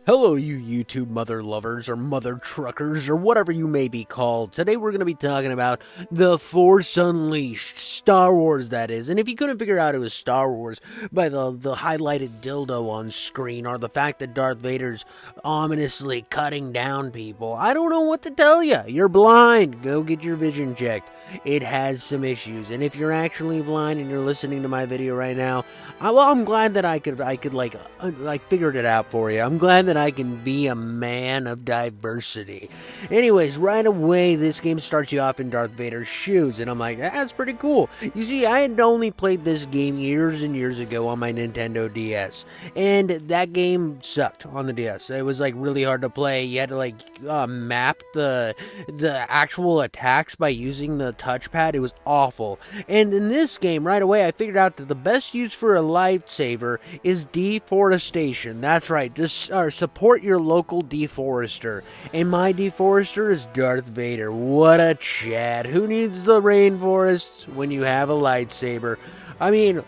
Hello, you YouTube mother lovers or mother truckers or whatever you may be called. Today we're going to be talking about The Force Unleashed, Star Wars that is. And if you couldn't figure out it was Star Wars by the highlighted dildo on screen or the fact that Darth Vader's ominously cutting down people, I don't know what to tell you. You're blind. Go get your vision checked. It has some issues. And if you're actually blind and you're listening to my video right now, I'm glad that I could figured it out for you. I'm glad that I can be a man of diversity. Anyways, right away, this game starts you off in Darth Vader's shoes, and I'm like, that's pretty cool. You see, I had only played this game years and years ago on my Nintendo DS, and that game sucked on the DS. It was like really hard to play. You had to map the actual attacks by using the touchpad. It was awful. And in this game, right away, I figured out that the best use for a lightsaber is deforestation. That's right, just support your local deforester. And my deforester is Darth Vader. What a Chad. Who needs the rainforests when you have a lightsaber? I mean,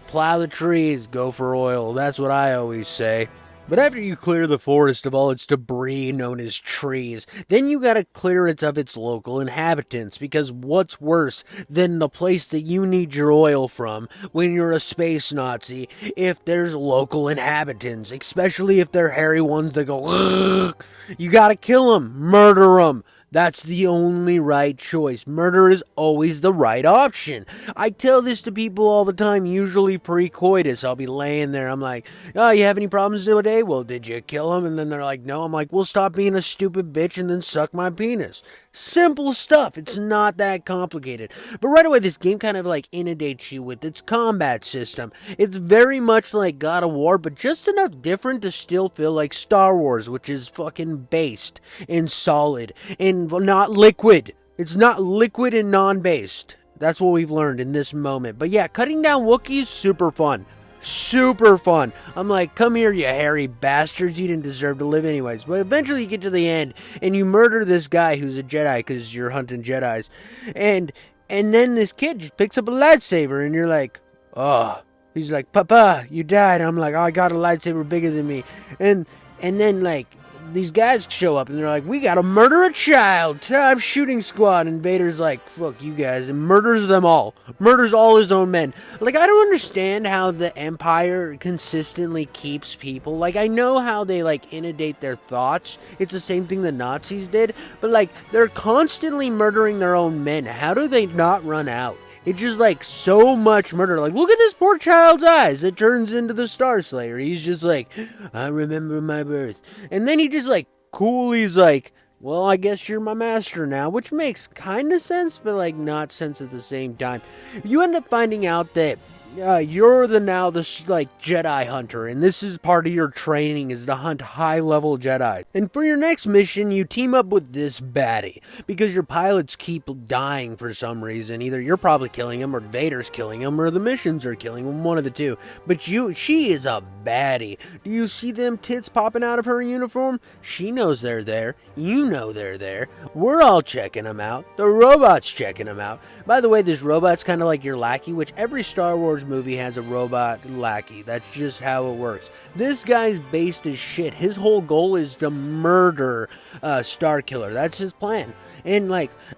plow the trees, go for oil. That's what I always say. But after you clear the forest of all its debris known as trees, then you gotta clear it of its local inhabitants, because what's worse than the place that you need your oil from when you're a space Nazi if there's local inhabitants, especially if they're hairy ones that go, ugh. You gotta kill them, murder them. That's the only right choice. Murder is always the right option. I tell this to people all the time, usually pre-coitus. I'll be laying there. I'm like, oh, you have any problems today? Well, did you kill him? And then they're like, no. I'm like, well, stop being a stupid bitch and then suck my penis. Simple stuff. It's not that complicated. But right away, this game kind of inundates you with its combat system. It's very much like God of War, but just enough different to still feel like Star Wars, which is fucking based and solid and not liquid. It's not liquid and non-based. That's what we've learned in this moment. But yeah, cutting down Wookiees, super fun. Super fun. I'm like, come here, you hairy bastards. You didn't deserve to live anyways. But eventually you get to the end and you murder this guy who's a Jedi because you're hunting Jedis. And then this kid just picks up a lightsaber and you're like, oh. He's like, Papa, you died. I'm like, oh, I got a lightsaber bigger than me. And then these guys show up and they're like, we gotta murder a child. Time shooting squad. And Vader's like, fuck you guys, and murders them all. Murders all his own men. I don't understand how the Empire consistently keeps people. I know how they inundate their thoughts. It's the same thing the Nazis did. But they're constantly murdering their own men. How do they not run out? It's just so much murder. Look at this poor child's eyes. It turns into the Star Slayer. He's just like, I remember my birth. And then he just he's like, well, I guess you're my master now, which makes kind of sense, but not sense at the same time. You end up finding out that you're now the Jedi hunter, and this is part of your training is to hunt high-level Jedi. And for your next mission, you team up with this baddie, because your pilots keep dying for some reason. Either you're probably killing him, or Vader's killing him, or the missions are killing him, one of the two. But she is a baddie. Do you see them tits popping out of her uniform? She knows they're there. You know they're there. We're all checking them out. The robot's checking them out. By the way, this robot's kind of like your lackey, which every Star Wars movie has a robot lackey. That's just how it works. This guy's based as shit. His whole goal is to murder Starkiller. That's his plan. And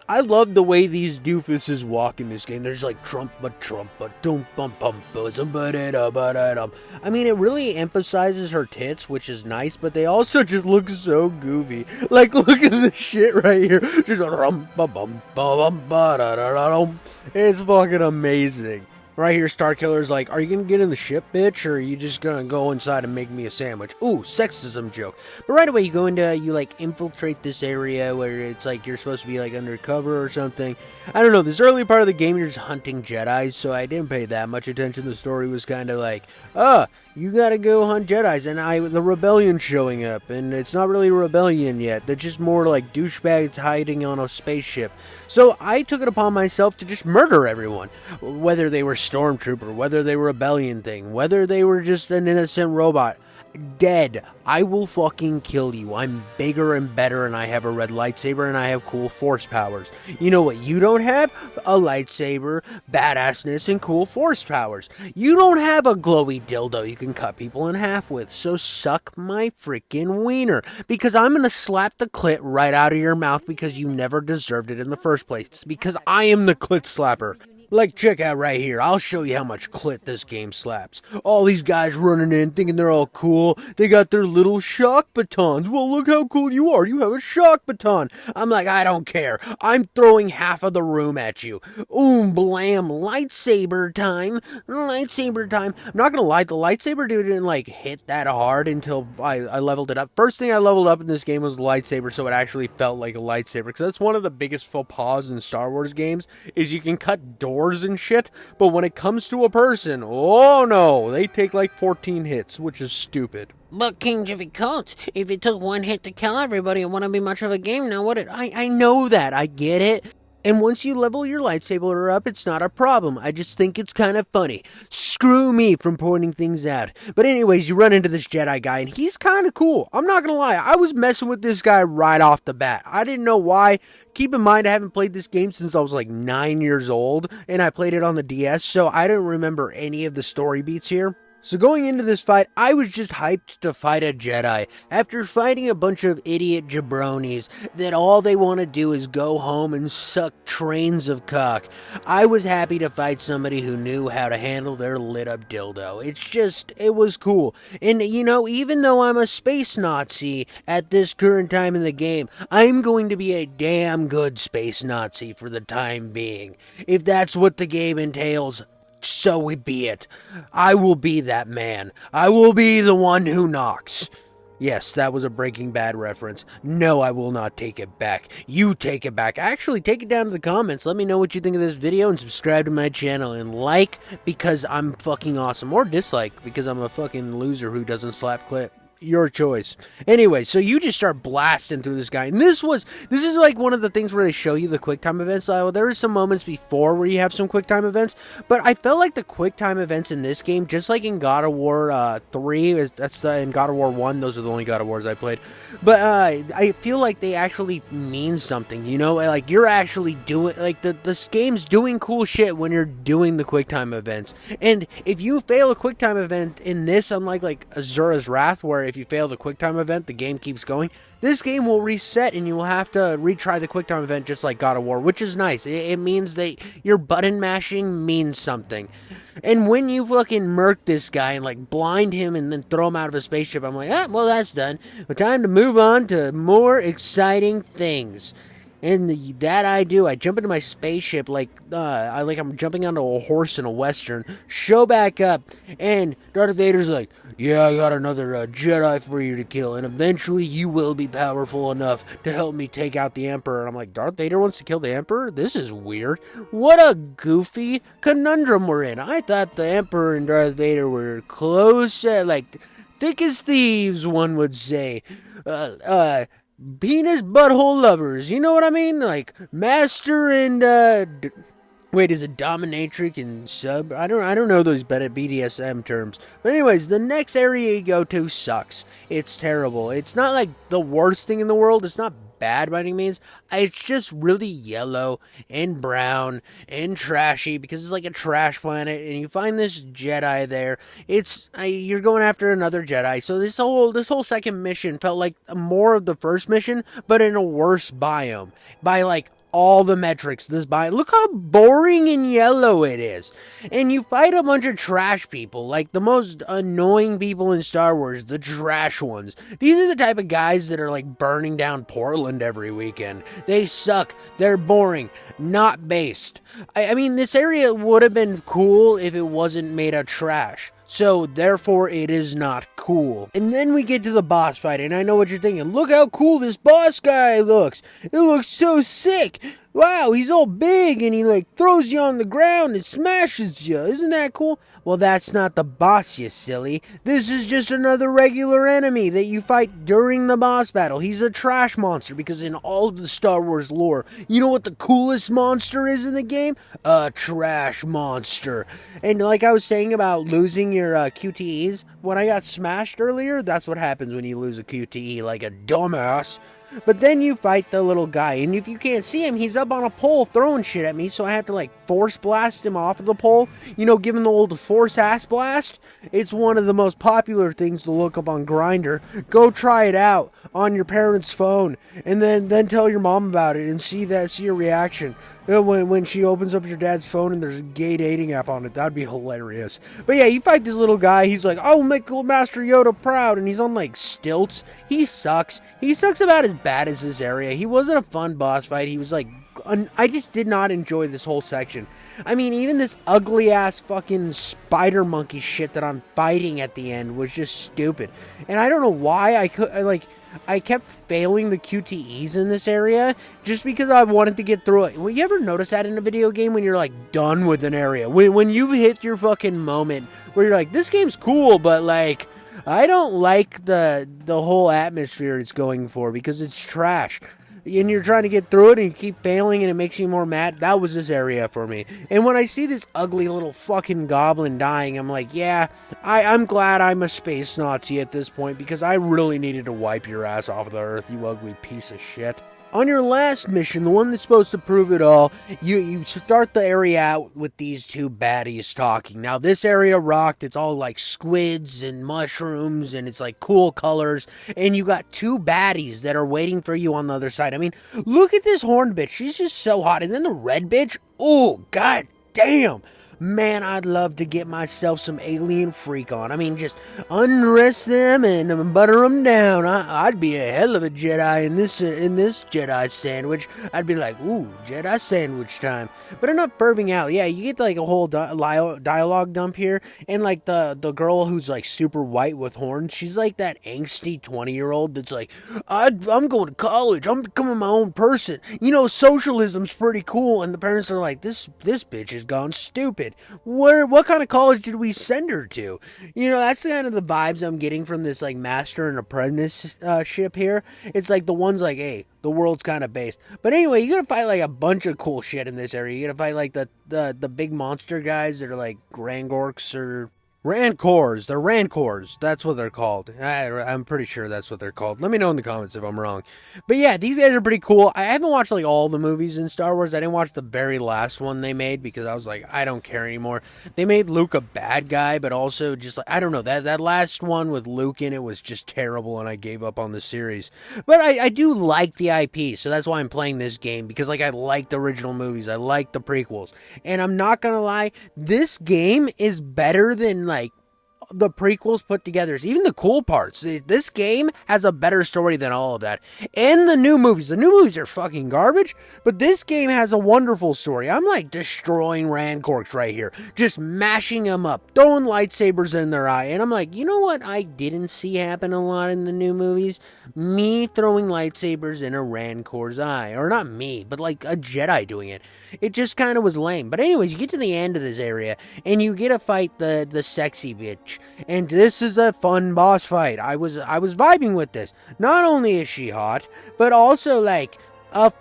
I love the way these doofuses walk in this game. There's trumpa, dum bum bum ba. I mean, it really emphasizes her tits, which is nice, but they also just look so goofy. Look at this shit right here. Just rum ba bum ba ba. It's fucking amazing. Right here, Starkiller's like, are you gonna get in the ship, bitch, or are you just gonna go inside and make me a sandwich? Ooh, sexism joke. But right away, you go into, you infiltrate this area where it's you're supposed to be undercover or something. I don't know, this early part of the game, you're just hunting Jedis, so I didn't pay that much attention. The story was kind of you gotta go hunt Jedis, and the rebellion's showing up, and it's not really a rebellion yet. They're just more douchebags hiding on a spaceship. So I took it upon myself to just murder everyone, whether they were stormtrooper, whether they were a rebellion thing, whether they were just an innocent robot. dead. I will fucking kill you. I'm bigger and better, and I have a red lightsaber, and I have cool force powers. You know what you don't have? A lightsaber, badassness, and cool force powers. You don't have a glowy dildo you can cut people in half with, so suck my freaking wiener, because I'm gonna slap the clit right out of your mouth because you never deserved it in the first place, because I am the clit slapper. Like, check out right here. I'll show you how much clit this game slaps. All these guys running in thinking they're all cool. They got their little shock batons. Well, look how cool you are. You have a shock baton. I'm like, I don't care. I'm throwing half of the room at you. Blam. Lightsaber time. Lightsaber time. I'm not gonna lie. The lightsaber dude didn't, like, hit that hard until I leveled it up. First thing I leveled up in this game was the lightsaber, so it actually felt like a lightsaber. Because that's one of the biggest faux pas in Star Wars games, is you can cut doors and shit, but when it comes to a person, oh no, they take like 14 hits, which is stupid. But King Jiffy Coates, if it took one hit to kill everybody, it wouldn't be much of a game now, would it? I know that, I get it. And once you level your lightsaber up, it's not a problem. I just think it's kind of funny. Screw me from pointing things out. But anyways, you run into this Jedi guy, and he's kind of cool. I'm not going to lie. I was messing with this guy right off the bat. I didn't know why. Keep in mind, I haven't played this game since I was like 9 years old, and I played it on the DS, so I don't remember any of the story beats here. So going into this fight, I was just hyped to fight a Jedi. After fighting a bunch of idiot jabronis that all they want to do is go home and suck trains of cock, I was happy to fight somebody who knew how to handle their lit up dildo. It was cool. And you know, even though I'm a space Nazi at this current time in the game, I'm going to be a damn good space Nazi for the time being. If that's what the game entails, so be it. I will be that man. I will be the one who knocks. Yes, that was a Breaking Bad reference. No, I will not take it back. You take it back. Actually, take it down to the comments. Let me know what you think of this video, and subscribe to my channel, and like because I'm fucking awesome, or dislike because I'm a fucking loser who doesn't slap clit. Your choice. Anyway, so you just start blasting through this guy, and this is like one of the things where they show you the quick time events. There are some moments before where you have some quick time events, but I felt like the quick time events in this game, just like in God of War 3, in God of War 1, those are the only God of Wars I played, but I feel like they actually mean something, you know, like you're actually doing, like this game's doing cool shit when you're doing the quick time events. And if you fail a quick time event in this, unlike like Azura's Wrath, where if you fail the QuickTime event, the game keeps going, this game will reset and you will have to retry the QuickTime event just like God of War, which is nice. It means that your button mashing means something. And when you fucking murk this guy and like blind him and then throw him out of a spaceship, I'm like, well, that's done. But time to move on to more exciting things. And that I do. I jump into my spaceship like I'm jumping onto a horse in a western. Show back up, and Darth Vader's like, "Yeah, I got another Jedi for you to kill, and eventually you will be powerful enough to help me take out the Emperor." And I'm like, Darth Vader wants to kill the Emperor? This is weird. What a goofy conundrum we're in. I thought the Emperor and Darth Vader were close, like thick as thieves, one would say. Penis butthole lovers, you know what I mean? Like master and wait, is it dominatrix and sub? I don't know those BDSM terms. But anyways, the next area you go to sucks. It's terrible. It's not like the worst thing in the world. It's not bad by any means. It's just really yellow and brown and trashy because it's like a trash planet, and you find this Jedi there. You're going after another Jedi. So this whole second mission felt like more of the first mission, but in a worse biome by like all the metrics. Look how boring and yellow it is. And you fight a bunch of trash people, like the most annoying people in Star Wars, the trash ones. These are the type of guys that are like burning down Portland every weekend. They suck. They're boring. Not based. I mean, this area would have been cool if it wasn't made of trash. So, therefore, it is not cool. And then we get to the boss fight, and I know what you're thinking. Look how cool this boss guy looks. It looks so sick. wow, he's all big and he like throws you on the ground and smashes you. Isn't that cool? Well, that's not the boss, you silly. This is just another regular enemy that you fight during the boss battle. He's a trash monster because in all of the Star Wars lore, you know what the coolest monster is in the game? A trash monster. And like I was saying about losing your QTEs, when I got smashed earlier, that's what happens when you lose a QTE, like a dumbass. But then you fight the little guy, and if you can't see him, he's up on a pole throwing shit at me, so I have to like force blast him off of the pole. You know, give him the old force ass blast. It's one of the most popular things to look up on Grindr. Go try it out on your parents' phone, and then tell your mom about it and see your reaction. When she opens up your dad's phone and there's a gay dating app on it, that'd be hilarious. But yeah, you fight this little guy. He's like, "I will make Master Yoda proud," and he's on like stilts. He sucks. He sucks about as bad as this area. He wasn't a fun boss fight. He was like, I just did not enjoy this whole section. I mean, even this ugly ass fucking spider monkey shit that I'm fighting at the end was just stupid. And I don't know why I kept failing the QTEs in this area just because I wanted to get through it. Well, you ever notice that in a video game when you're like done with an area? When you've hit your fucking moment where you're like, this game's cool, but like, I don't like the whole atmosphere it's going for because it's trash. And you're trying to get through it and you keep failing and it makes you more mad. That was this area for me. And when I see this ugly little fucking goblin dying, I'm like, yeah, I'm glad I'm a space Nazi at this point because I really needed to wipe your ass off of the earth, you ugly piece of shit. On your last mission, the one that's supposed to prove it all, you start the area out with these two baddies talking. Now, this area rocked. It's all like squids and mushrooms, and it's like cool colors. And you got two baddies that are waiting for you on the other side. I mean, look at this horn bitch. She's just so hot. And then the red bitch, oh, god damn. Man, I'd love to get myself some alien freak on. I mean, just undress them and butter them down. I'd be a hell of a Jedi in this Jedi sandwich. I'd be like, ooh, Jedi sandwich time. But enough perving out. Yeah, you get like a whole dialogue dump here. And like the girl who's like super white with horns, she's like that angsty 20-year-old that's like, I'm going to college. I'm becoming my own person. You know, socialism's pretty cool. And the parents are like, this bitch has gone stupid. What kind of college did we send her to? You know, that's kind of the vibes I'm getting from this like master and apprentice ship here. It's like the one's like, hey, the world's kind of based. But anyway, you gotta fight like a bunch of cool shit in this area. You gotta fight like the big monster guys that are like Grangorks or Rancors. They're Rancors. That's what they're called. I'm pretty sure that's what they're called. Let me know in the comments if I'm wrong. But yeah, these guys are pretty cool. I haven't watched like all the movies in Star Wars. I didn't watch the very last one they made because I was like, I don't care anymore. They made Luke a bad guy, but also just like, I don't know, that last one with Luke in it was just terrible and I gave up on the series. But I do like the IP, so that's why I'm playing this game because like I like the original movies. I like the prequels. And I'm not gonna lie, this game is better than like the prequels put together. Even the cool parts. This game has a better story than all of that. And the new movies. The new movies are fucking garbage, but this game has a wonderful story. I'm like destroying Rancors right here. Just mashing them up. Throwing lightsabers in their eye. And I'm like, you know what I didn't see happen a lot in the new movies? Me throwing lightsabers in a Rancor's eye. Or not me, but like a Jedi doing it. It just kind of was lame. But anyways, you get to the end of this area, and you get to fight the sexy bitch. And this is a fun boss fight. I was vibing with this. Not only is she hot, but also like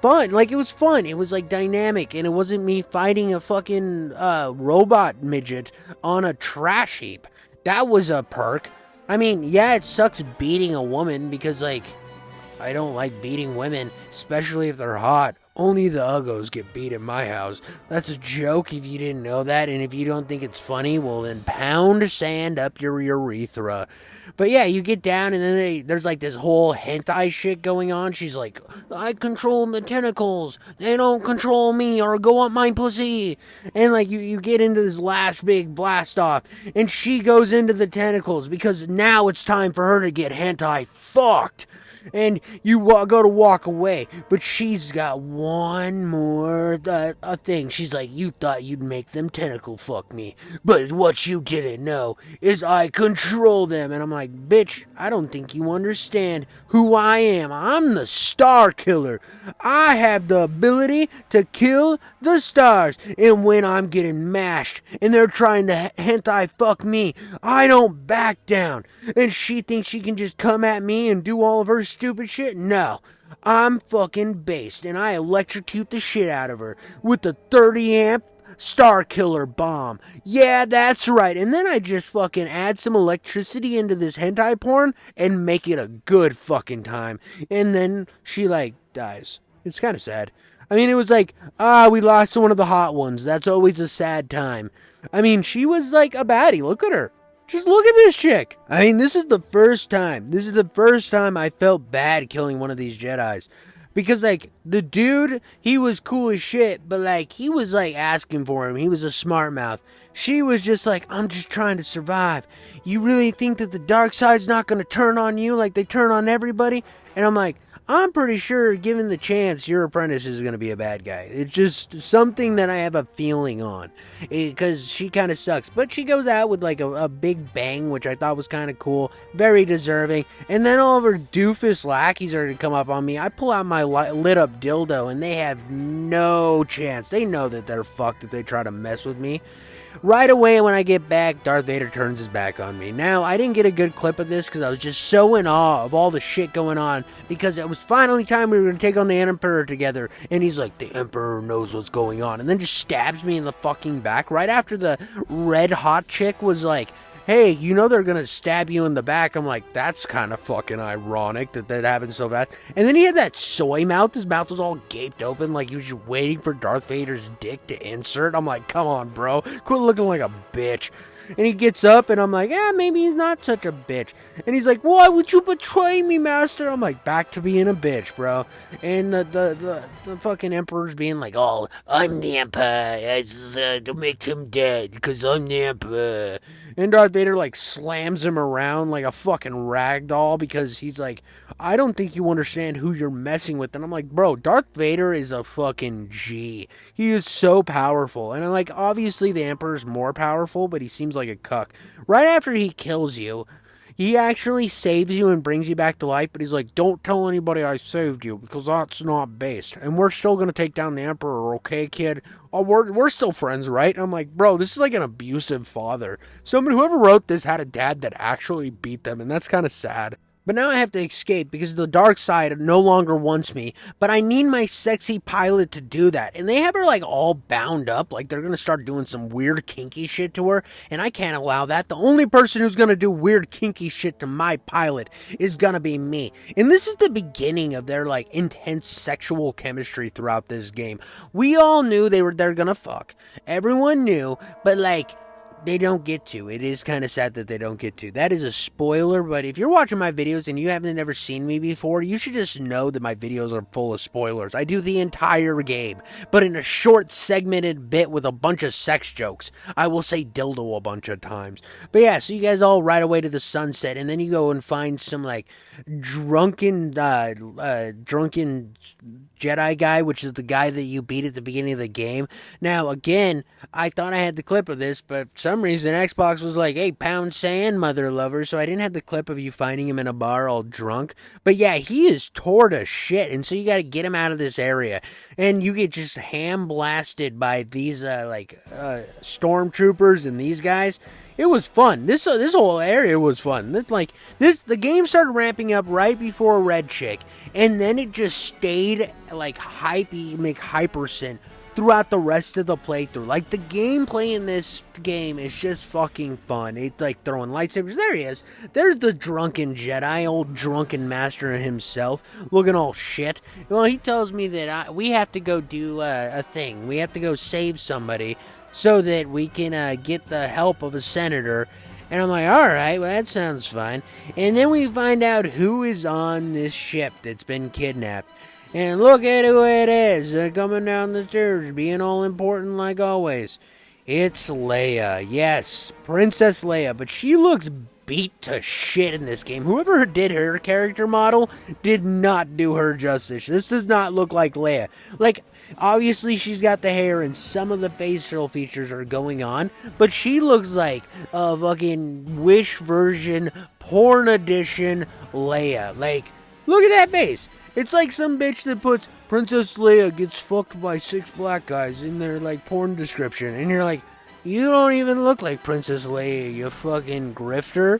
fun. Like it was fun. It was like dynamic, and it wasn't me fighting a fucking robot midget on a trash heap. That was a perk. I mean, yeah, it sucks beating a woman because like I don't like beating women, especially if they're hot. Only the uggos get beat in my house. That's a joke if you didn't know that, and if you don't think it's funny, well then pound sand up your urethra. But yeah, you get down and then there's like this whole hentai shit going on. She's like, I control the tentacles. They don't control me or go up my pussy. And like you get into this last big blast off and she goes into the tentacles because now it's time for her to get hentai fucked. and you go to walk away, but she's got one more thing. She's like, you thought you'd make them tentacle fuck me, but what you didn't know is I control them. And I'm like, bitch, I don't think you understand who I am. I'm the Star Killer. I have the ability to kill the stars, and when I'm getting mashed and they're trying to hentai fuck me, I don't back down. And she thinks she can just come at me and do all of her stupid shit? No. I'm fucking based, and I electrocute the shit out of her with the 30 amp Star Killer bomb. Yeah, that's right. And then I just fucking add some electricity into this hentai porn and make it a good fucking time. And then she like dies. It's kind of sad. I mean, it was like, we lost one of the hot ones. That's always a sad time. I mean, she was like a baddie. Look at her. Just look at this chick. I mean, this is the first time I felt bad killing one of these Jedis. Because, like, the dude, he was cool as shit, but, like, he was, like, asking for him. He was a smart mouth. She was just like, I'm just trying to survive. You really think that the dark side's not going to turn on you like they turn on everybody? And I'm like, I'm pretty sure, given the chance, your apprentice is going to be a bad guy. It's just something that I have a feeling on. Because she kind of sucks. But she goes out with, like, a big bang, which I thought was kind of cool. Very deserving. And then all of her doofus lackeys are to come up on me. I pull out my lit up dildo, and they have no chance. They know that they're fucked if they try to mess with me. Right away when I get back, Darth Vader turns his back on me. Now, I didn't get a good clip of this because I was just so in awe of all the shit going on, because it was finally time we were going to take on the Emperor together, and he's like, the Emperor knows what's going on, and then just stabs me in the fucking back right after the red hot chick was like, hey, you know they're gonna stab you in the back. I'm like, that's kind of fucking ironic that happened so fast. And then he had that soy mouth. His mouth was all gaped open like he was just waiting for Darth Vader's dick to insert. I'm like, come on, bro. Quit looking like a bitch. And he gets up, and I'm like, maybe he's not such a bitch. And he's like, why would you betray me, master? I'm like, back to being a bitch, bro. And the fucking Emperor's being like, oh, I'm the Emperor. To make him dead, because I'm the Emperor. And Darth Vader, like, slams him around like a fucking rag doll, because he's like, I don't think you understand who you're messing with. And I'm like, bro, Darth Vader is a fucking G. He is so powerful. And I'm like, obviously the Emperor's more powerful, but he seems like a cuck. Right after he kills you, he actually saves you and brings you back to life, but he's like, don't tell anybody I saved you, because that's not based. And we're still going to take down the Emperor, okay, kid? Oh, we're still friends, right? And I'm like, bro, this is like an abusive father. Whoever wrote this had a dad that actually beat them, and that's kind of sad. But now I have to escape because the dark side no longer wants me. But I need my sexy pilot to do that. And they have her like all bound up. Like they're going to start doing some weird kinky shit to her. And I can't allow that. The only person who's going to do weird kinky shit to my pilot is going to be me. And this is the beginning of their like intense sexual chemistry throughout this game. We all knew they're going to fuck. Everyone knew. But like, they don't get to. It is kind of sad that they don't get to. That is a spoiler, but if you're watching my videos and you haven't ever seen me before, you should just know that my videos are full of spoilers. I do the entire game, but in a short segmented bit with a bunch of sex jokes. I will say dildo a bunch of times. But yeah, so you guys all ride away to the sunset, and then you go and find some like drunken Jedi guy, which is the guy that you beat at the beginning of the game. Now, again, I thought I had the clip of this, but for some reason Xbox was like, hey, pound sand, mother lover, so I didn't have the clip of you finding him in a bar all drunk. But yeah, he is tore to shit, and so you gotta get him out of this area. And you get just ham blasted by these, stormtroopers and these guys. It was fun. This whole area was fun. The game started ramping up right before Red Chick, and then it just stayed like hypercent throughout the rest of the playthrough. Like the gameplay in this game is just fucking fun. It's like throwing lightsabers. There he is. There's the drunken Jedi, old drunken master himself, looking all shit. Well, he tells me that we have to go do a thing. We have to go save somebody, so that we can get the help of a senator. And I'm like, alright, well that sounds fine. And then we find out who is on this ship that's been kidnapped. And look at who it is, coming down the stairs, being all important like always. It's Leia. Yes, Princess Leia. But she looks beat to shit in this game. Whoever did her character model did not do her justice. This does not look like Leia. Like, obviously she's got the hair and some of the facial features are going on, but she looks like a fucking Wish version, porn edition Leia. Like, look at that face. It's like some bitch that puts Princess Leia gets fucked by 6 black guys in their, like, porn description. And you're like, you don't even look like Princess Leia, you fucking grifter.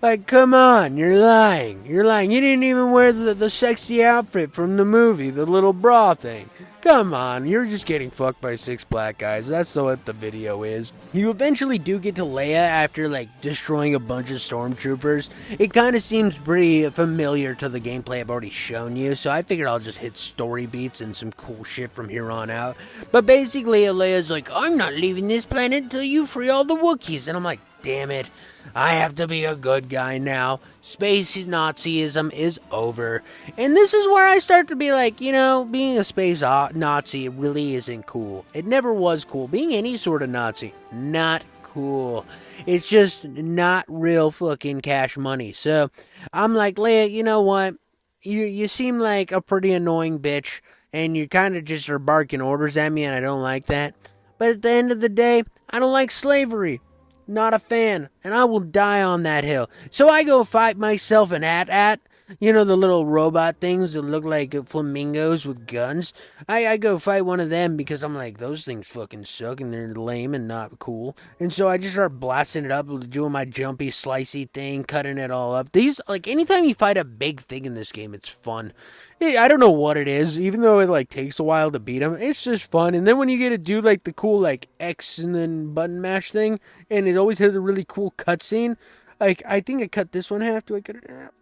Like, come on, you're lying. You're lying. You didn't even wear the sexy outfit from the movie, the little bra thing. Come on, you're just getting fucked by 6 black guys. That's what the video is. You eventually do get to Leia after, like, destroying a bunch of stormtroopers. It kind of seems pretty familiar to the gameplay I've already shown you, so I figured I'll just hit story beats and some cool shit from here on out. But basically, Leia's like, I'm not leaving this planet until you free all the Wookiees. And I'm like, damn it. I have to be a good guy now. Space Nazism is over. And this is where I start to be like, you know, being a space Nazi really isn't cool. It never was cool. Being any sort of Nazi, not cool. It's just not real fucking cash money. So I'm like, Leia, you know what? You seem like a pretty annoying bitch. And you kind of just are barking orders at me and I don't like that. But at the end of the day, I don't like slavery. Not a fan, and I will die on that hill. So I go fight myself an AT-AT. You know, the little robot things that look like flamingos with guns. I go fight one of them because I'm like, those things fucking suck and they're lame and not cool. And so I just start blasting it up, doing my jumpy, slicey thing, cutting it all up. These, like, anytime you fight a big thing in this game, it's fun. I don't know what it is, even though it, like, takes a while to beat them, it's just fun. And then when you get to do, like, the cool, like, X and then button mash thing, and it always has a really cool cutscene. Like, I think I cut this one in half. Do I cut it in half?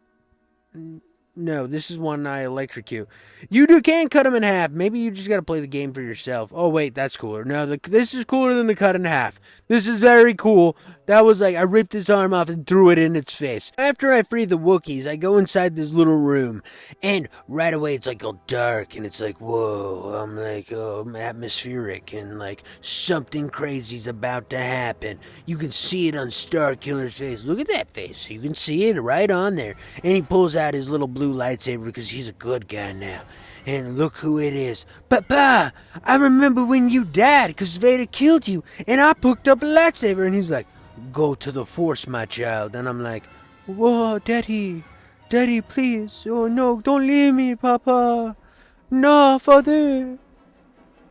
No, this is one I electrocute. You can cut them in half. Maybe you just gotta play the game for yourself. Oh, wait, that's cooler. No, this is cooler than the cut in half. This is very cool. That was like, I ripped his arm off and threw it in its face. After I free the Wookiees, I go inside this little room. And right away, it's like all dark. And it's like, whoa, I'm like, oh, atmospheric. And like, something crazy's about to happen. You can see it on Starkiller's face. Look at that face. You can see it right on there. And he pulls out his little blue lightsaber because he's a good guy now. And look who it is. Papa, I remember when you died because Vader killed you. And I picked up a lightsaber. And he's like, go to the Force, my child. And I'm like, whoa, Daddy. Daddy, please. Oh, no, don't leave me, Papa. No, Father.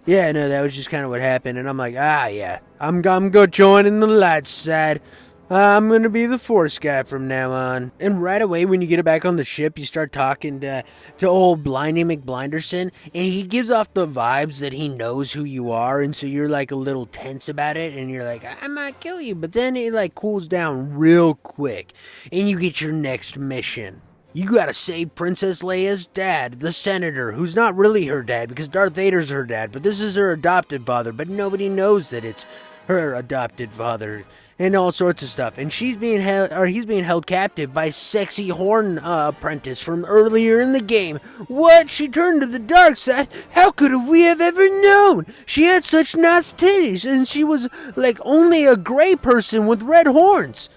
Yeah, no, that was just kind of what happened. And I'm like, yeah. I'm go joining the light side. I'm gonna be the Force guy from now on. And right away, when you get back on the ship, you start talking to old Blindy McBlinderson, and he gives off the vibes that he knows who you are, and so you're like a little tense about it, and you're like, I might kill you, but then it like cools down real quick, and you get your next mission. You gotta save Princess Leia's dad, the senator, who's not really her dad, because Darth Vader's her dad, but this is her adopted father, but nobody knows that it's her adopted father. And all sorts of stuff. And he's being held captive by sexy horn apprentice from earlier in the game. What? She turned to the dark side? How could we have ever known? She had such nice titties, and she was like only a gray person with red horns.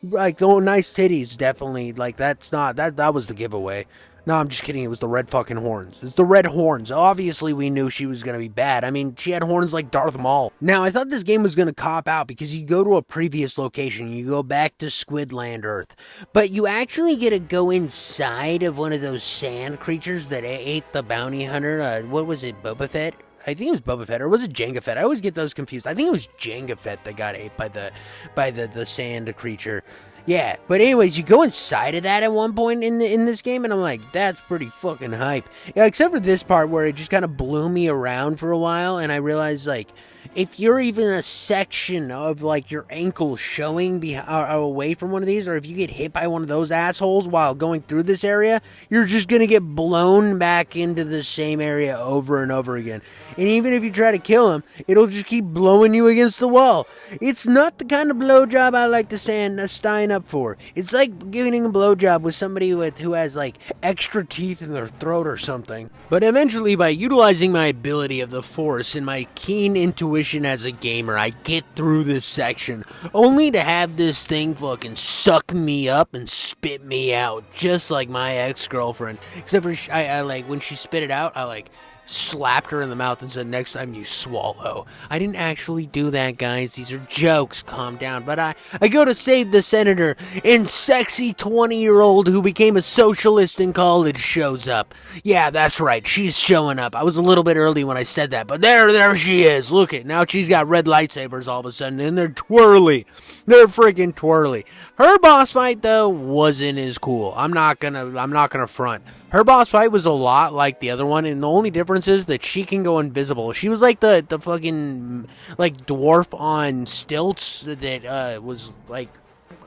Like, oh, nice titties, definitely. Like, that was the giveaway. No, I'm just kidding. It was the red fucking horns. It's the red horns. Obviously, we knew she was going to be bad. I mean, she had horns like Darth Maul. Now, I thought this game was going to cop out because you go to a previous location. You go back to Squidland Earth. But you actually get to go inside of one of those sand creatures that ate the bounty hunter. What was it, Boba Fett? I think it was Boba Fett, or was it Jango Fett? I always get those confused. I think it was Jango Fett that got ate by the sand creature. Yeah, but anyways, you go inside of that at one point in this game, and I'm like, that's pretty fucking hype. Yeah, except for this part where it just kind of blew me around for a while, and I realized, like, if you're even a section of, like, your ankle showing away from one of these, or if you get hit by one of those assholes while going through this area, you're just gonna get blown back into the same area over and over again. And even if you try to kill him, it'll just keep blowing you against the wall. It's not the kind of blowjob I like to sign up for. It's like giving a blowjob with somebody who has, like, extra teeth in their throat or something. But eventually, by utilizing my ability of the Force and my keen intuition, fruition as a gamer. I get through this section, only to have this thing fucking suck me up and spit me out, just like my ex-girlfriend. Except for, I like, when she spit it out, I, like, slapped her in the mouth and said, next time you swallow. I didn't actually do that, guys. These are jokes. Calm down. But I go to save the senator, and sexy 20-year-old who became a socialist in college shows up. Yeah, that's right. She's showing up. I was a little bit early when I said that, but there she is. Look it. Now she's got red lightsabers all of a sudden, and they're twirly. They're freaking twirly. Her boss fight, though, wasn't as cool. I'm not gonna front. Her boss fight was a lot like the other one, and the only difference is that she can go invisible. She was like the fucking, like, dwarf on stilts that was like,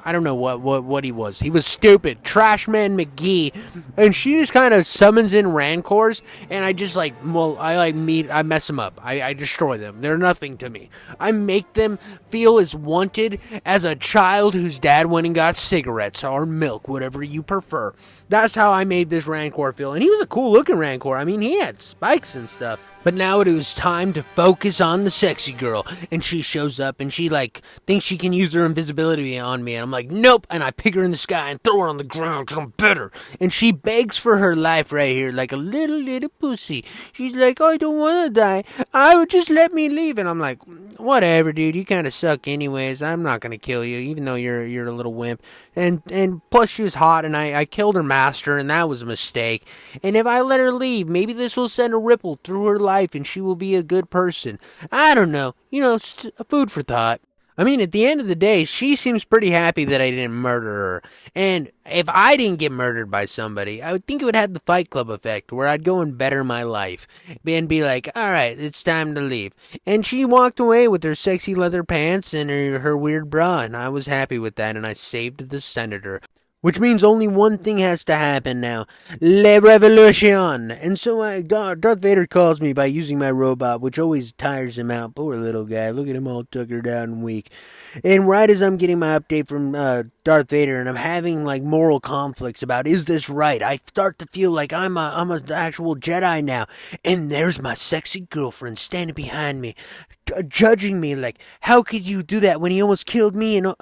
I don't know what he was. He was stupid. Trashman McGee. And she just kind of summons in Rancors, and I just like, I mess them up. I destroy them. They're nothing to me. I make them feel as wanted as a child whose dad went and got cigarettes or milk, whatever you prefer. That's how I made this Rancor feel. And he was a cool looking Rancor. I mean, he had spikes and stuff. But now it was time to focus on the sexy girl. And she shows up and she, like, thinks she can use her invisibility on me. And I'm like, nope. And I pick her in the sky and throw her on the ground because I'm better. And she begs for her life right here like a little pussy. She's like, I don't want to die. I would just let me leave. And I'm like, whatever, dude. You kind of suck anyways. I'm not going to kill you, even though you're a little wimp. And plus she was hot, and I killed her master, and that was a mistake. And if I let her leave, maybe this will send a ripple through her life, and she will be a good person. I don't know. You know, food for thought. I mean, at the end of the day, she seems pretty happy that I didn't murder her. And if I didn't get murdered by somebody, I would think it would have the Fight Club effect, where I'd go and better my life. And be like, alright, it's time to leave. And she walked away with her sexy leather pants and her weird bra, and I was happy with that, and I saved the senator. Which means only one thing has to happen now. Le Revolution! And so Darth Vader calls me by using my robot, which always tires him out. Poor little guy. Look at him all tuckered out and weak. And right as I'm getting my update from Darth Vader, and I'm having, like, moral conflicts about, is this right? I start to feel like I'm an actual Jedi now. And there's my sexy girlfriend standing behind me, judging me like, how could you do that when he almost killed me and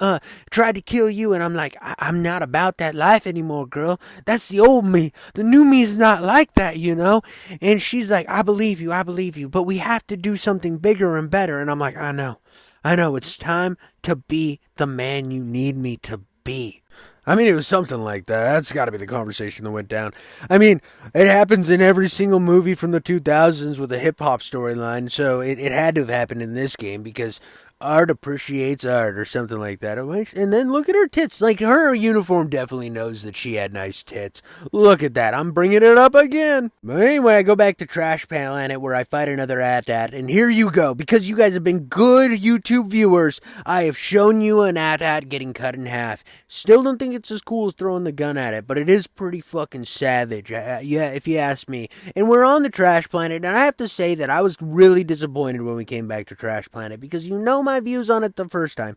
tried to kill you? And I'm like, I'm not about that life anymore, girl. That's the old me. The new me's not like that, you know? And she's like, I believe you, but we have to do something bigger and better. And I'm like, I know, it's time to be the man you need me to be. I mean, it was something like that. That's got to be the conversation that went down. I mean, it happens in every single movie from the 2000s with a hip-hop storyline, so it had to have happened in this game, because art appreciates art or something like that. And then look at her tits. Like, her uniform definitely knows that she had nice tits. Look at that. I'm bringing it up again. But anyway, I go back to Trash Planet where I fight another AT-AT. And here you go. Because you guys have been good YouTube viewers, I have shown you an AT-AT getting cut in half. Still don't think it's as cool as throwing the gun at it, but it is pretty fucking savage. Yeah, if you ask me. And we're on the Trash Planet, and I have to say that I was really disappointed when we came back to Trash Planet, because you know my views on it the first time.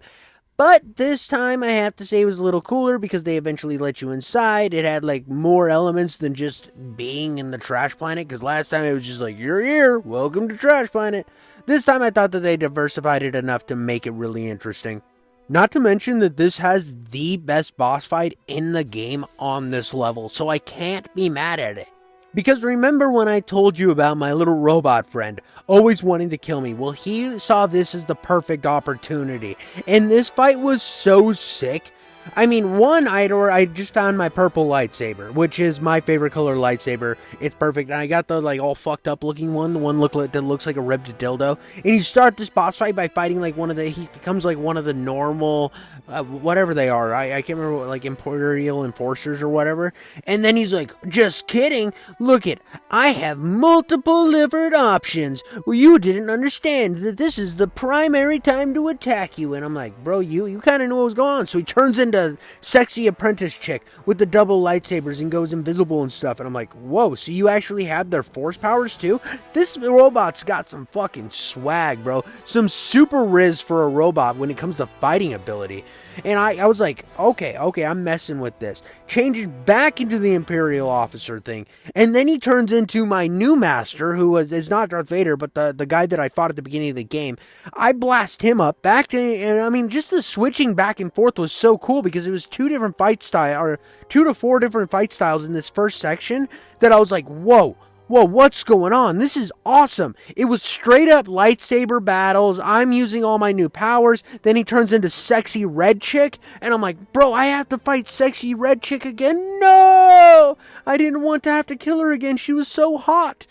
But this time I have to say it was a little cooler, because they eventually let you inside. It had, like, more elements than just being in the Trash Planet, because last time it was just like, you're here, welcome to Trash Planet. This time I thought that they diversified it enough to make it really interesting. Not to mention that this has the best boss fight in the game on this level, so I can't be mad at it. Because remember when I told you about my little robot friend always wanting to kill me? Well, he saw this as the perfect opportunity. And this fight was so sick. I mean, I just found my purple lightsaber, which is my favorite color lightsaber. It's perfect. And I got the, like, all fucked up looking one, the one that looks like a ribbed dildo. And you start this boss fight by fighting, like, he becomes, like, one of the normal, whatever they are. I can't remember, like, Imperial Enforcers or whatever. And then he's like, just kidding. Look it, I have multiple livered options. Well, you didn't understand that this is the primary time to attack you. And I'm like, bro, you kind of knew what was going on. So he turns into sexy apprentice chick with the double lightsabers and goes invisible and stuff. And I'm like, whoa, so you actually have their force powers too? This robot's got some fucking swag, bro. Some super riz for a robot when it comes to fighting ability. And I was like, okay, I'm messing with this. Changes back into the Imperial officer thing. And then he turns into my new master, who is not Darth Vader, but the guy that I fought at the beginning of the game. I blast him up back to, and I mean, just the switching back and forth was so cool because it was 2 different fight styles, or 2 to 4 different fight styles in this first section that I was like, whoa, what's going on? This is awesome. It was straight up lightsaber battles. I'm using all my new powers. Then he turns into sexy red chick. And I'm like, bro, I have to fight sexy red chick again? No! I didn't want to have to kill her again. She was so hot.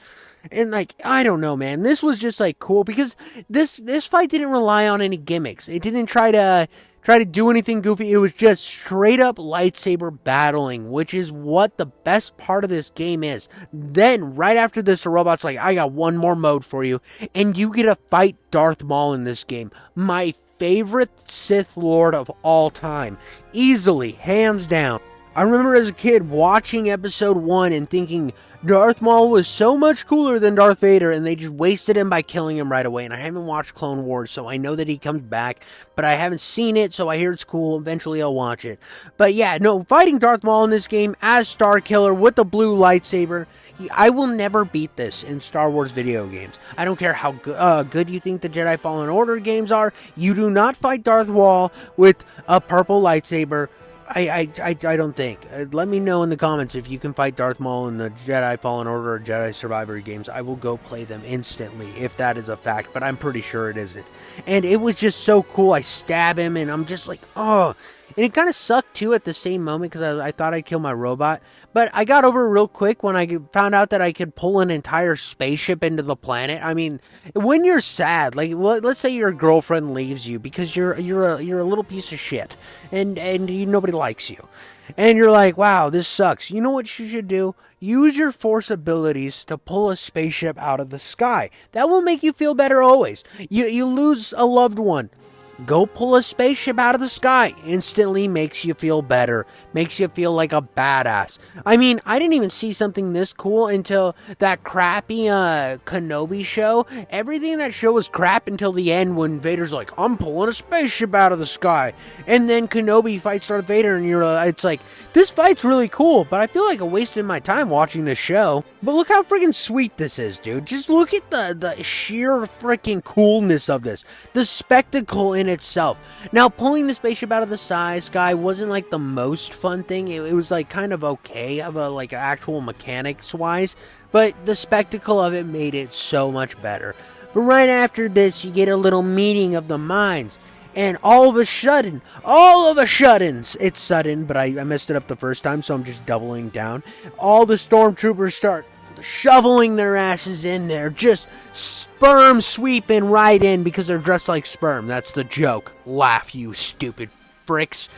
And like, I don't know, man. This was just like cool because this fight didn't rely on any gimmicks. It didn't try to do anything goofy. It was just straight up lightsaber battling, which is what the best part of this game is. Then, right after this, the robot's like, I got one more mode for you, and you get to fight Darth Maul in this game. My favorite Sith Lord of all time. Easily, hands down. I remember as a kid watching episode 1 and thinking Darth Maul was so much cooler than Darth Vader, and they just wasted him by killing him right away. And I haven't watched Clone Wars, so I know that he comes back, but I haven't seen it, so I hear it's cool. Eventually I'll watch it. But yeah, no, fighting Darth Maul in this game as Starkiller with the blue lightsaber, I will never beat this in Star Wars video games. I don't care how good you think the Jedi Fallen Order games are. You do not fight Darth Maul with a purple lightsaber. I don't think. Let me know in the comments if you can fight Darth Maul in the Jedi Fallen Order or Jedi Survivor games. I will go play them instantly if that is a fact, but I'm pretty sure it isn't. And it was just so cool. I stab him and I'm just like, oh. And it kind of sucked too at the same moment because I thought I'd kill my robot. But I got over it real quick when I found out that I could pull an entire spaceship into the planet. I mean, when you're sad, like let's say your girlfriend leaves you because you're a little piece of shit and nobody likes you. And you're like, wow, this sucks. You know what you should do? Use your force abilities to pull a spaceship out of the sky. That will make you feel better always. You lose a loved one. Go pull a spaceship out of the sky. Instantly makes you feel better. Makes you feel like a badass. I mean, I didn't even see something this cool until that crappy Kenobi show. Everything in that show was crap until the end when Vader's like, I'm pulling a spaceship out of the sky. And then Kenobi fights Darth Vader and it's like, this fight's really cool, but I feel like I wasted my time watching this show. But look how freaking sweet this is, dude. Just look at the sheer freaking coolness of this. The spectacle in itself. Now, pulling the spaceship out of the sky wasn't like the most fun thing. It was like kind of okay of a like actual mechanics wise, but the spectacle of it made it so much better. But right after this, you get a little meeting of the minds. And all of a sudden, it's sudden, but I messed it up the first time, so I'm just doubling down. All the stormtroopers start shoveling their asses in there, just sperm sweeping right in because they're dressed like sperm. That's the joke. Laugh, you stupid fricks.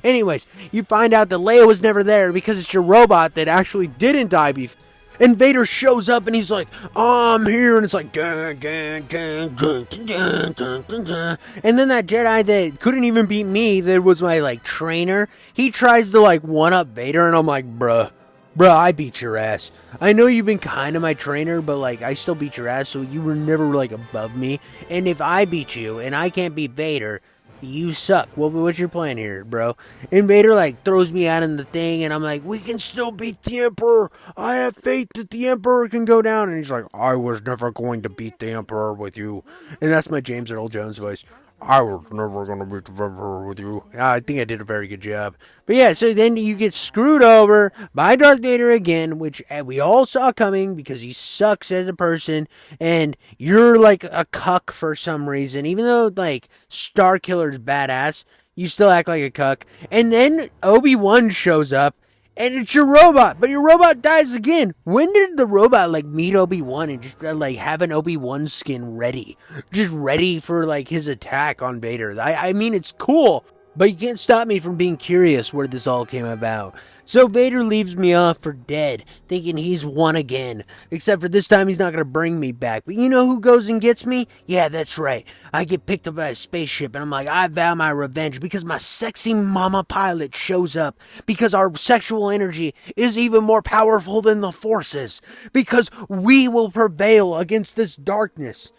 Anyways, you find out that Leia was never there because it's your robot that actually didn't die before. And Vader shows up and he's like, oh, I'm here. And it's like, dun, dun, dun, dun, dun, dun, dun, dun. And then that Jedi that couldn't even beat me, that was my like trainer, he tries to like one up Vader. And I'm like, bruh, I beat your ass. I know you've been kind of my trainer, but like I still beat your ass. So you were never like above me. And if I beat you and I can't beat Vader, you suck. What's your plan here, bro? And Vader like throws me out in the thing, and I'm like, we can still beat the Emperor. I have faith that the Emperor can go down. And he's like, I was never going to beat the Emperor with you. And that's my James Earl Jones voice. I was never going to beat the Emperor with you. I think I did a very good job. But yeah, so then you get screwed over by Darth Vader again, which we all saw coming because he sucks as a person. And you're like a cuck for some reason. Even though like Starkiller's badass, you still act like a cuck. And then Obi-Wan shows up. And it's your robot, but your robot dies again. When did the robot like meet Obi-Wan and just like have an Obi-Wan skin ready? Just ready for like his attack on Vader. I mean, it's cool, but you can't stop me from being curious where this all came about. So Vader leaves me off for dead, thinking he's won again. Except for this time he's not going to bring me back. But you know who goes and gets me? Yeah, that's right. I get picked up by a spaceship and I'm like, I vow my revenge because my sexy mama pilot shows up. Because our sexual energy is even more powerful than the Force is. Because we will prevail against this darkness.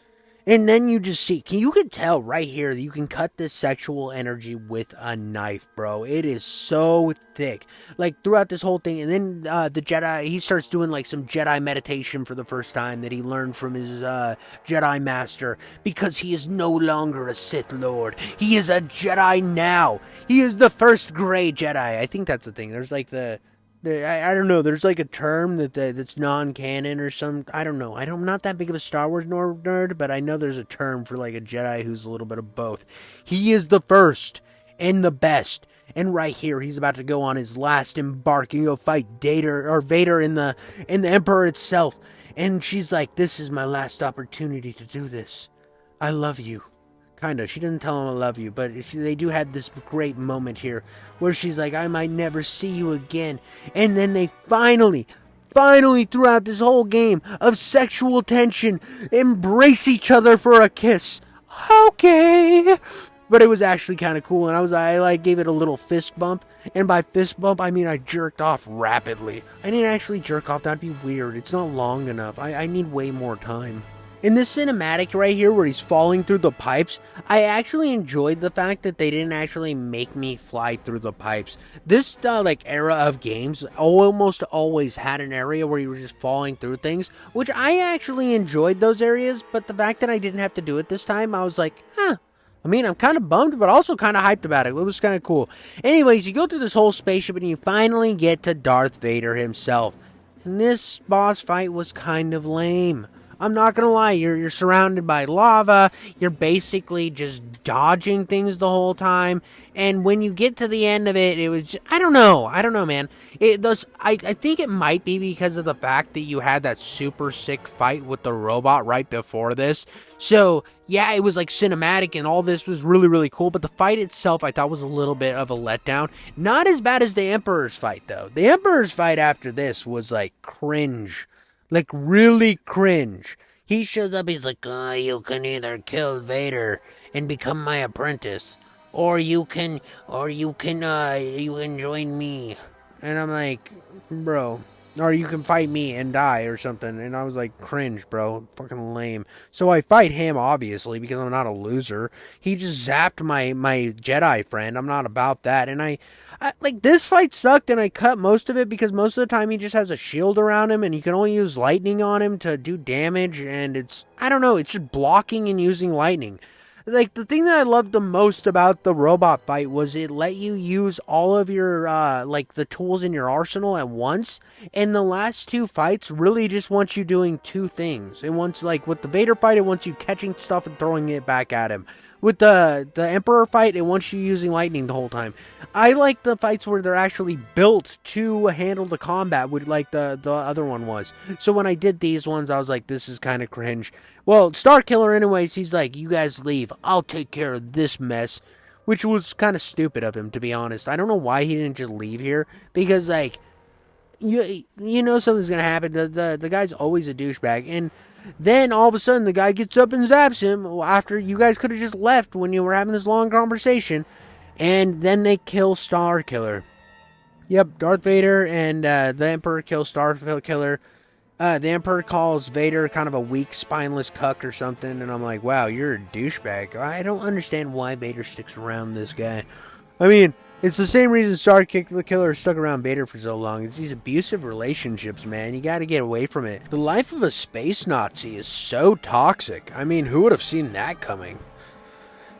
And then you just see, you can tell right here that you can cut this sexual energy with a knife, bro. It is so thick. Like throughout this whole thing. And then the Jedi, he starts doing like some Jedi meditation for the first time that he learned from his Jedi master. Because he is no longer a Sith Lord. He is a Jedi now. He is the first gray Jedi. I think that's the thing. There's like I don't know. There's like a term that's non-canon or some. I don't know. I'm not that big of a Star Wars nerd, but I know there's a term for like a Jedi who's a little bit of both. He is the first and the best. And right here, he's about to go on his last embarking to fight Vader in the Emperor itself. And she's like, "This is my last opportunity to do this. I love you." Kind of. She didn't tell him I love you, but they do have this great moment here where she's like, "I might never see you again." And then they finally, throughout this whole game of sexual tension, embrace each other for a kiss. Okay. But it was actually kind of cool, and I like gave it a little fist bump. And by fist bump, I mean I jerked off rapidly. I didn't actually jerk off. That'd be weird. It's not long enough. I need way more time. In this cinematic right here where he's falling through the pipes, I actually enjoyed the fact that they didn't actually make me fly through the pipes. This like era of games almost always had an area where you were just falling through things, which I actually enjoyed those areas, but the fact that I didn't have to do it this time, I was like, huh. I mean, I'm kind of bummed, but also kind of hyped about it. It was kind of cool. Anyways, you go through this whole spaceship and you finally get to Darth Vader himself. And this boss fight was kind of lame. I'm not gonna lie, you're surrounded by lava, you're basically just dodging things the whole time, and when you get to the end of it, it was just, I don't know, man. I think it might be because of the fact that you had that super sick fight with the robot right before this. So, yeah, it was like cinematic and all this was really, really cool, but the fight itself I thought was a little bit of a letdown. Not as bad as the Emperor's fight, though. The Emperor's fight after this was like cringe. Like, really cringe. He shows up, he's like, you can either kill Vader and become my apprentice, or you can join me. And I'm like, bro, or you can fight me and die or something. And I was like, cringe, bro, fucking lame. So I fight him, obviously, because I'm not a loser. He just zapped my Jedi friend. I'm not about that. And I like, this fight sucked, and I cut most of it because most of the time he just has a shield around him, and you can only use lightning on him to do damage, and it's, I don't know, it's just blocking and using lightning. Like, the thing that I loved the most about the robot fight was it let you use all of your, like, the tools in your arsenal at once, and the last two fights really just want you doing two things. It wants, like, with the Vader fight, it wants you catching stuff and throwing it back at him. With the Emperor fight, it wants you using lightning the whole time. I like the fights where they're actually built to handle the combat, with like the other one was. So when I did these ones, I was like, this is kind of cringe. Well, Starkiller anyways, he's like, you guys leave. I'll take care of this mess. Which was kind of stupid of him, to be honest. I don't know why he didn't just leave here. Because, like, you know something's going to happen. The guy's always a douchebag. And then all of a sudden the guy gets up and zaps him after you guys could have just left when you were having this long conversation. And then they kill Starkiller. Yep, Darth Vader and the Emperor kill Starkiller. The Emperor calls Vader kind of a weak, spineless cuck or something. And I'm like, wow, you're a douchebag. I don't understand why Vader sticks around this guy. I mean, it's the same reason Starkiller stuck around Vader for so long. It's these abusive relationships, man. You gotta get away from it. The life of a space Nazi is so toxic. I mean, who would have seen that coming?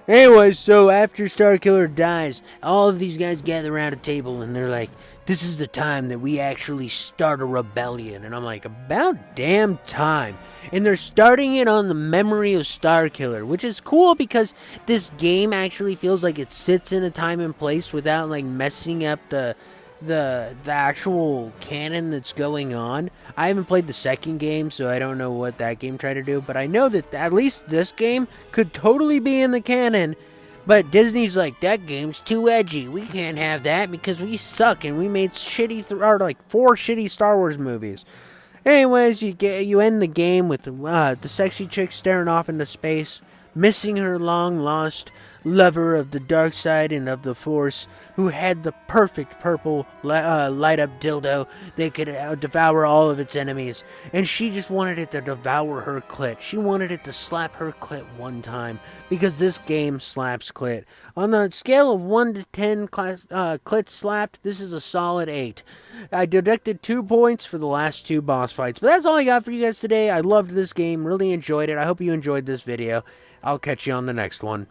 Anyways, so after Starkiller dies, all of these guys gather around a table and they're like, this is the time that we actually start a rebellion. And I'm like, about damn time. And they're starting it on the memory of Starkiller, which is cool because this game actually feels like it sits in a time and place without like messing up the actual canon that's going on. I haven't played the second game, so I don't know what that game tried to do, but I know that at least this game could totally be in the canon. But Disney's like, that game's too edgy. We can't have that because we suck and we made like 4 shitty Star Wars movies. Anyways, you end the game with the sexy chick staring off into space, missing her long lost lover of the dark side and of the Force, who had the perfect purple light up dildo that could devour all of its enemies. And she just wanted it to devour her clit. She wanted it to slap her clit one time, because this game slaps clit. On the scale of 1 to 10 clit slapped, this is a solid 8. I deducted 2 points for the last 2 boss fights. But that's all I got for you guys today. I loved this game, really enjoyed it. I hope you enjoyed this video. I'll catch you on the next one.